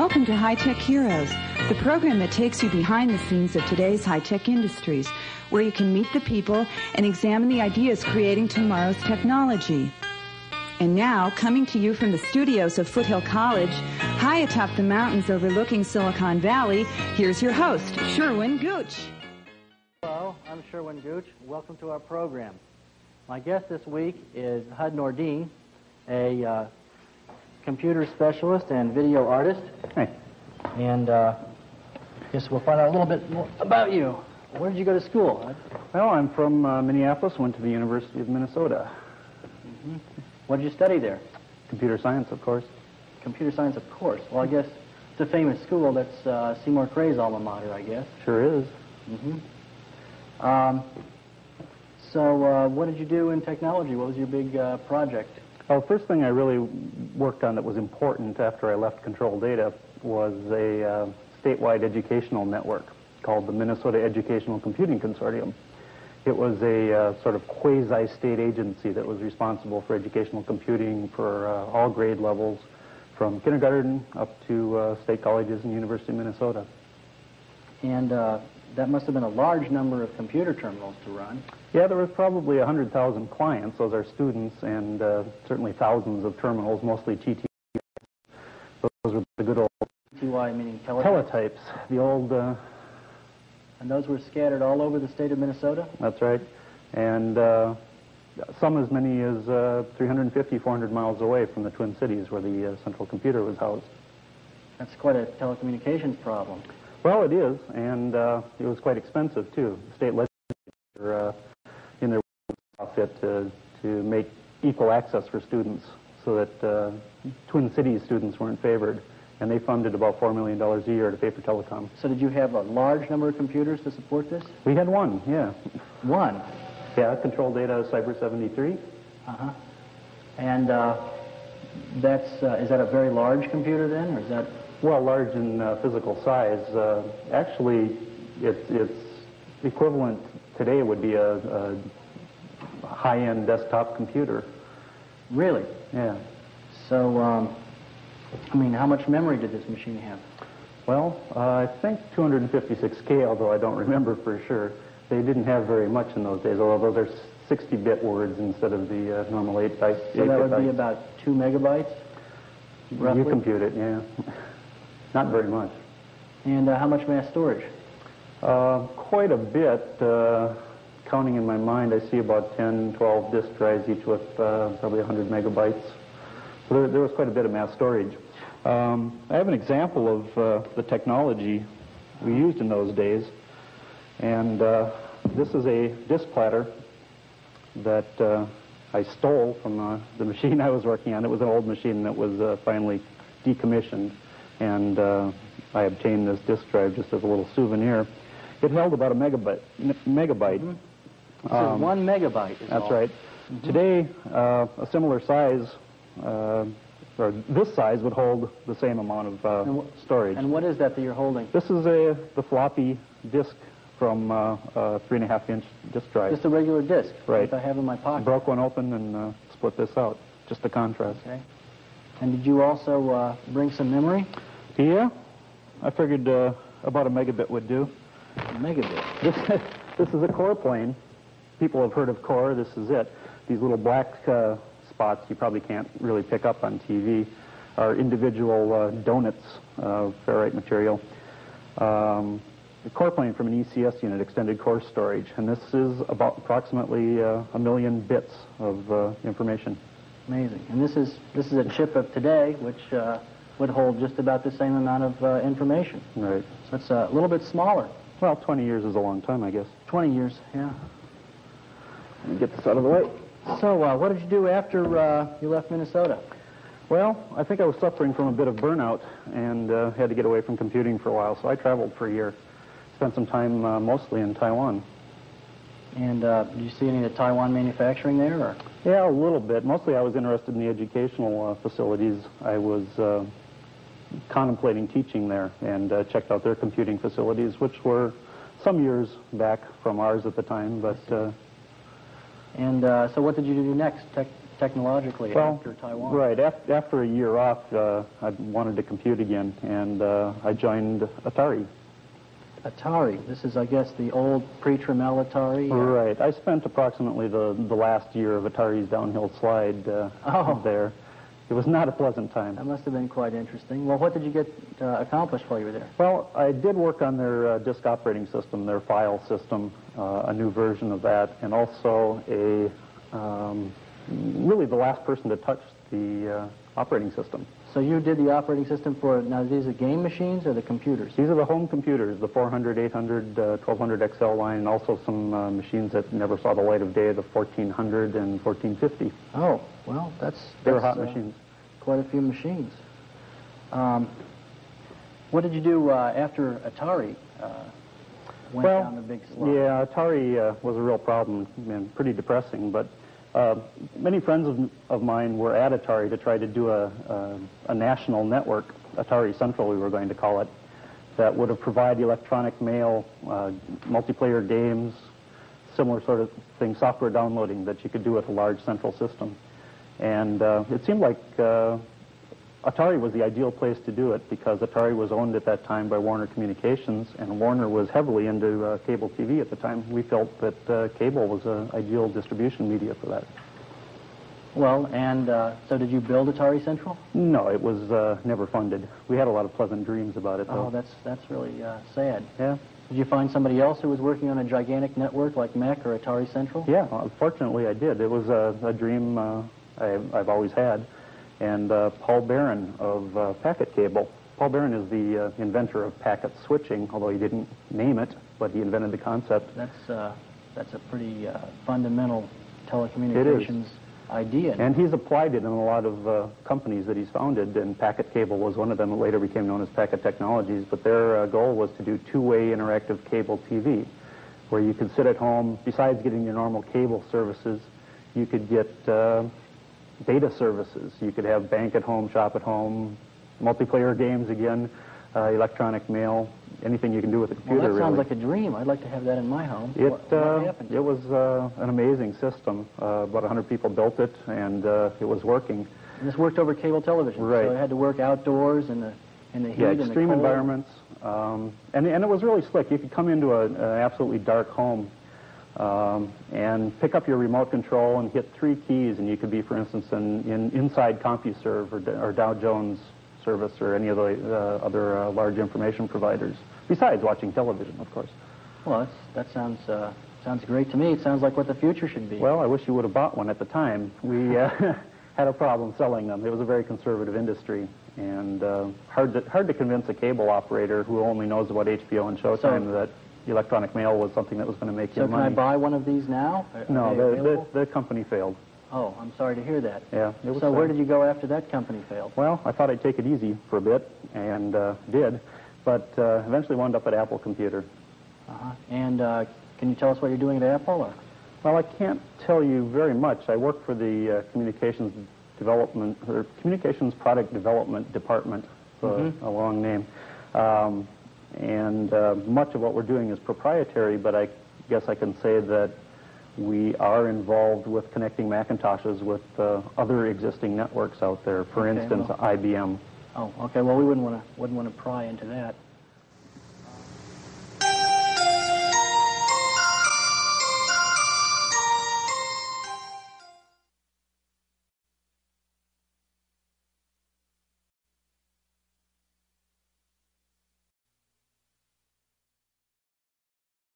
Welcome to High Tech Heroes, the program that takes you behind the scenes of today's high-tech industries, where you can meet the people and examine the ideas creating tomorrow's technology. And now, coming to you from the studios of Foothill College, high atop the mountains overlooking Silicon Valley, here's your host, Sherwin Gooch. Hello, I'm Sherwin Gooch. Welcome to our program. My guest this week is Hud Nordin, a computer specialist and video artist. Hey. And guess we'll find out a little bit more about you. Where did you go to school, Hud? Well, I'm from Minneapolis, went to the University of Minnesota. Mm-hmm. What did you study there? Computer science, of course. Computer science, of course. Well, I guess it's a famous school. That's Seymour Cray's alma mater, I guess. Sure is. Mm-hmm. So what did you do in technology? What was your big project? Well, the first thing I really worked on that was important after I left Control Data was a statewide educational network called the Minnesota Educational Computing Consortium. It was a sort of quasi-state agency that was responsible for educational computing for all grade levels, from kindergarten up to state colleges and University of Minnesota. And that must have been a large number of computer terminals to run. Yeah, there was probably 100,000 clients. Those are students, and certainly thousands of terminals, mostly TTY. Those were the good old TTY meaning teletypes? Teletypes, the old... And those were scattered all over the state of Minnesota? That's right. And some as many as 350, 400 miles away from the Twin Cities where the central computer was housed. That's quite a telecommunications problem. Well, it is, and it was quite expensive, too. The state legislature, in their outfit, to make equal access for students so that Twin Cities students weren't favored, and they funded about $4 million a year to pay for telecom. So did you have a large number of computers to support this? We had one, yeah. One? Yeah, Control Data Cyber 73. Uh-huh. And is that a very large computer then, or is that... Well, large in physical size. Actually, its equivalent today would be a high-end desktop computer. Really? Yeah. So, I mean, how much memory did this machine have? Well, I think 256K, although I don't remember for sure. They didn't have very much in those days, although those are 60-bit words instead of the normal 8-bit. So that would be about 2 megabytes, roughly? You compute it, yeah. Not very much. And how much mass storage? Quite a bit. Counting in my mind, I see about 10, 12 disk drives, each with probably 100 megabytes. So there was quite a bit of mass storage. I have an example of the technology we used in those days. And this is a disk platter that I stole from the machine I was working on. It was an old machine that was finally decommissioned. And I obtained this disk drive just as a little souvenir. It held about a megabyte. Mm-hmm. So 1 megabyte is That's all. right. Mm-hmm. Today, a similar size, or this size, would hold the same amount of storage. And what is that you're holding? This is the floppy disk from a 3.5-inch disk drive. Just a regular disk? Right. That I have in my pocket? Broke one open and split this out, just the contrast. Okay. And did you also bring some memory? Yeah, I figured about a megabit would do. A megabit? This is a core plane. People have heard of core. This is it. These little black spots you probably can't really pick up on TV are individual donuts of ferrite material. The core plane from an ECS unit, extended core storage, and this is about approximately 1 million bits of information. Amazing. And this is a chip of today, which would hold just about the same amount of information. Right. So it's a little bit smaller. Well, 20 years is a long time, I guess. 20 years, yeah. Let me get this out of the way. So what did you do after you left Minnesota? Well, I think I was suffering from a bit of burnout and had to get away from computing for a while, so I traveled for a year. Spent some time mostly in Taiwan. And did you see any of the Taiwan manufacturing there? Or? Yeah, a little bit. Mostly I was interested in the educational facilities. I was contemplating teaching there and checked out their computing facilities, which were some years back from ours at the time. But And so what did you do next? technologically after Taiwan? Right. After a year off, I wanted to compute again, and I joined Atari. Atari. This is, I guess, the old pre-Tremel Atari? Right. I spent approximately the last year of Atari's downhill slide there. It was not a pleasant time. That must have been quite interesting. Well, what did you get accomplished while you were there? Well, I did work on their disk operating system, their file system, a new version of that, and also really the last person to touch the operating system. So you did the operating system for, now these are game machines or the computers? These are the home computers, the 400, 800, 1200 XL line, and also some machines that never saw the light of day, the 1400 and 1450. Oh, well, that's hot machines. Quite a few machines. What did you do after Atari went down the big slide? Yeah, Atari was a real problem and pretty depressing, but many friends of mine were at Atari to try to do a national network, Atari Central we were going to call it, that would have provided electronic mail, multiplayer games, similar sort of thing, software downloading that you could do with a large central system. And it seemed like Atari was the ideal place to do it because Atari was owned at that time by Warner Communications, and Warner was heavily into cable TV at the time. We felt that cable was an ideal distribution media for that. Well, and so did you build Atari Central? No, it was never funded. We had a lot of pleasant dreams about it, though. Oh, that's really sad. Yeah. Did you find somebody else who was working on a gigantic network like MEC or Atari Central? Yeah, fortunately I did. It was a dream I've always had. And Paul Barron of Packet Cable. Paul Barron is the inventor of packet switching, although he didn't name it, but he invented the concept. That's a pretty fundamental telecommunications idea. And he's applied it in a lot of companies that he's founded, and Packet Cable was one of them. It later became known as Packet Technologies, but their goal was to do two-way interactive cable TV, where you could sit at home. Besides getting your normal cable services, you could get data services. You could have bank at home, shop at home, multiplayer games again, electronic mail, anything you can do with a computer. Well, that sounds really. like a dream. I'd like to have that in my home. What happened? It was an amazing system. About 100 people built it, and it was working. And this worked over cable television, right? So it had to work outdoors in the heat, yeah, and extreme the cold. environments, and it was really slick. You could come into an absolutely dark home and pick up your remote control and hit 3 keys, and you could be, for instance, inside CompuServe or Dow Jones service or any of the other large information providers, besides watching television, of course. Well, that sounds great to me. It sounds like what the future should be. Well, I wish you would have bought one at the time. We had a problem selling them. It was a very conservative industry, and hard to convince a cable operator who only knows about HBO and Showtime that electronic mail was something that was going to make you money. So can I buy one of these now? No, the company failed. Oh, I'm sorry to hear that. Yeah. So where did you go after that company failed? Well, I thought I'd take it easy for a bit, and did, but eventually wound up at Apple Computer. Uh-huh. And can you tell us what you're doing at Apple? Or? Well, I can't tell you very much. I work for the communications product development department, a long name. And much of what we're doing is proprietary, but I guess I can say that we are involved with connecting Macintoshes with other existing networks out there. For instance, IBM. Oh, okay. Well, we wouldn't want to pry into that.